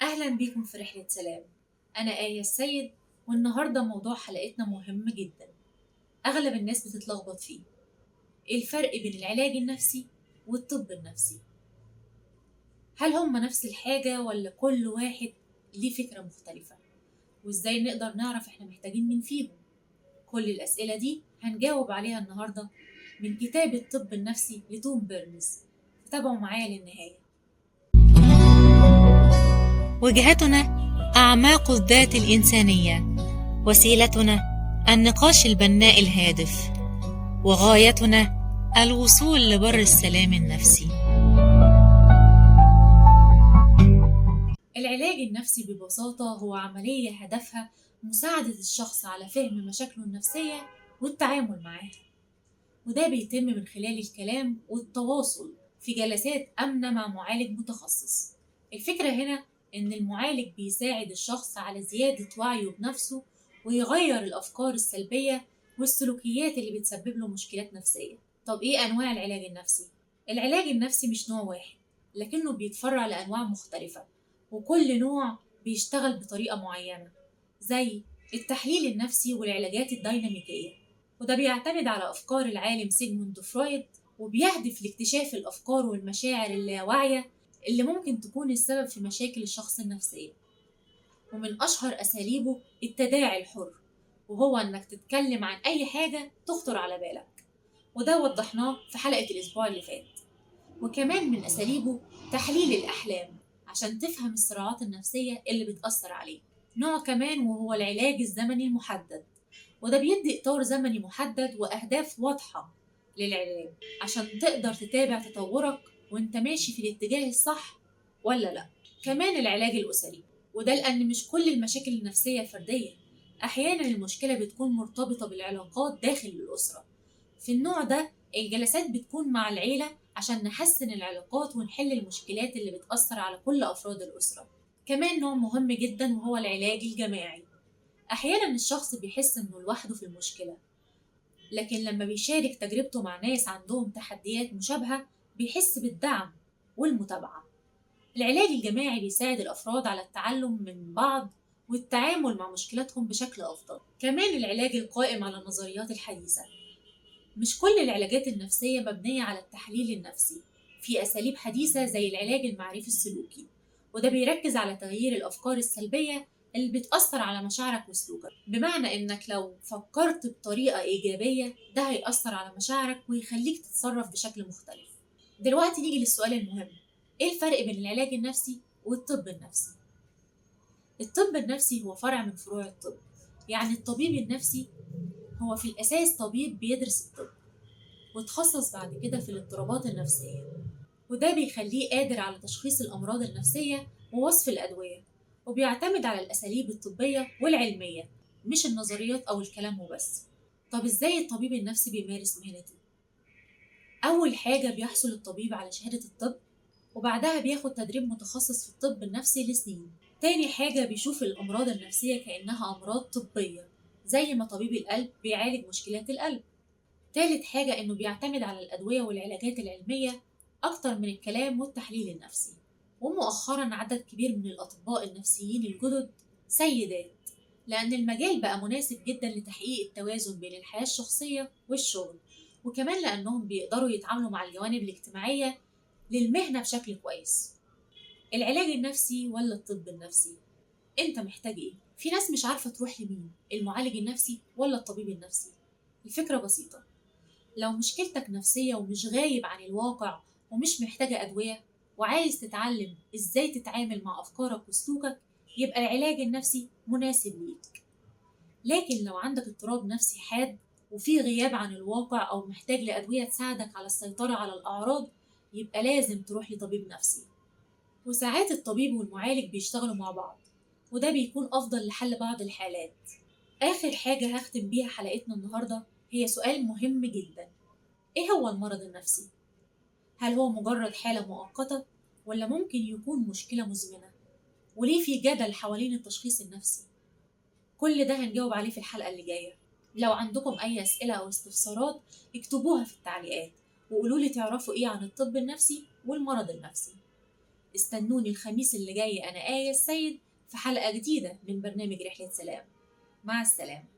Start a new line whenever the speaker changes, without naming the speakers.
أهلا بيكم في رحلة سلام. أنا آية السيد، والنهاردة موضوع حلقتنا مهم جدا. أغلب الناس بتتلخبط فيه. إيه الفرق بين العلاج النفسي والطب النفسي؟ هل هما نفس الحاجة ولا كل واحد ليه فكرة مختلفة؟ وإزاي نقدر نعرف إحنا محتاجين مين فيهم؟ كل الأسئلة دي هنجاوب عليها النهاردة من كتاب الطب النفسي لتوم بيرنز. تابعوا معايا للنهاية. وجهتنا أعماق الذات الإنسانية، وسيلتنا النقاش البناء الهادف، وغايتنا الوصول لبر السلام النفسي. العلاج النفسي ببساطة هو عملية هدفها مساعدة الشخص على فهم مشاكله النفسية والتعامل معاها، وده بيتم من خلال الكلام والتواصل في جلسات آمنة مع معالج متخصص. الفكرة هنا إن المعالج بيساعد الشخص على زيادة وعيه بنفسه ويغير الأفكار السلبية والسلوكيات اللي بتسبب له مشكلات نفسية. طب إيه أنواع العلاج النفسي؟ العلاج النفسي مش نوع واحد، لكنه بيتفرع لأنواع مختلفة، وكل نوع بيشتغل بطريقة معينة، زي التحليل النفسي والعلاجات الديناميكية، وده بيعتمد على أفكار العالم سيجموند فرويد، وبيهدف لاكتشاف الأفكار والمشاعر اللاواعية اللي ممكن تكون السبب في مشاكل الشخص النفسية. ومن أشهر أساليبه التداعي الحر، وهو إنك تتكلم عن أي حاجة تخطر على بالك، وده وضحناه في حلقة الأسبوع اللي فات. وكمان من أساليبه تحليل الأحلام عشان تفهم الصراعات النفسية اللي بتأثر عليه. نوع كمان وهو العلاج الزمني المحدد، وده بيدي إطار زمني محدد وأهداف واضحة للعلاج عشان تقدر تتابع تطورك وانت ماشي في الاتجاه الصح ولا لأ. كمان العلاج الأسري، وده لأن مش كل المشاكل النفسية فردية، أحيانا المشكلة بتكون مرتبطة بالعلاقات داخل الأسرة. في النوع ده الجلسات بتكون مع العيلة عشان نحسن العلاقات ونحل المشكلات اللي بتأثر على كل أفراد الأسرة. كمان نوع مهم جدا وهو العلاج الجماعي. أحيانا الشخص بيحس إنه لوحده في المشكلة، لكن لما بيشارك تجربته مع ناس عندهم تحديات مشابهة بيحس بالدعم والمتابعة. العلاج الجماعي بيساعد الأفراد على التعلم من بعض والتعامل مع مشكلاتهم بشكل أفضل. كمان العلاج القائم على النظريات الحديثة، مش كل العلاجات النفسية مبنية على التحليل النفسي. في أساليب حديثة زي العلاج المعرفي السلوكي، وده بيركز على تغيير الأفكار السلبية اللي بتأثر على مشاعرك وسلوكك، بمعنى إنك لو فكرت بطريقة إيجابية ده هيأثر على مشاعرك ويخليك تتصرف بشكل مختلف. دلوقتي نيجي للسؤال المهم: إيه الفرق بين العلاج النفسي والطب النفسي؟ الطب النفسي هو فرع من فروع الطب، يعني الطبيب النفسي هو في الأساس طبيب بيدرس الطب وتخصص بعد كده في الاضطرابات النفسية، وده بيخليه قادر على تشخيص الأمراض النفسية ووصف الأدوية، وبيعتمد على الأساليب الطبية والعلمية مش النظريات أو الكلام وبس. طب إزاي الطبيب النفسي بيمارس مهنته؟ أول حاجة بيحصل الطبيب على شهادة الطب، وبعدها بياخد تدريب متخصص في الطب النفسي لسنين. تاني حاجة بيشوف الأمراض النفسية كأنها أمراض طبية، زي ما طبيب القلب بيعالج مشكلات القلب. تالت حاجة إنه بيعتمد على الأدوية والعلاجات العلمية أكتر من الكلام والتحليل النفسي. ومؤخرا عدد كبير من الأطباء النفسيين الجدد سيدات، لأن المجال بقى مناسب جدا لتحقيق التوازن بين الحياة الشخصية والشغل، وكمان لأنهم بيقدروا يتعاملوا مع الجوانب الاجتماعية للمهنة بشكل كويس. العلاج النفسي ولا الطب النفسي؟ أنت محتاج إيه؟ في ناس مش عارفة تروح لمين، المعالج النفسي ولا الطبيب النفسي؟ الفكرة بسيطة: لو مشكلتك نفسية ومش غايب عن الواقع ومش محتاجة أدوية، وعايز تتعلم إزاي تتعامل مع أفكارك وسلوكك، يبقى العلاج النفسي مناسب ليك. لكن لو عندك اضطراب نفسي حاد وفي غياب عن الواقع أو محتاج لأدوية تساعدك على السيطرة على الأعراض، يبقى لازم تروح لطبيب نفسي. وساعات الطبيب والمعالج بيشتغلوا مع بعض، وده بيكون أفضل لحل بعض الحالات. آخر حاجة هختم بيها حلقتنا النهاردة هي سؤال مهم جدا: إيه هو المرض النفسي؟ هل هو مجرد حالة مؤقتة ولا ممكن يكون مشكلة مزمنة؟ وليه في جدل حوالين التشخيص النفسي؟ كل ده هنجاوب عليه في الحلقة اللي جاية. لو عندكم أي أسئلة أو استفسارات اكتبوها في التعليقات، وقولوا لي تعرفوا إيه عن الطب النفسي والمرض النفسي. استنوني الخميس اللي جاي أنا آية السيد في حلقة جديدة من برنامج رحلة سلام. مع السلامة.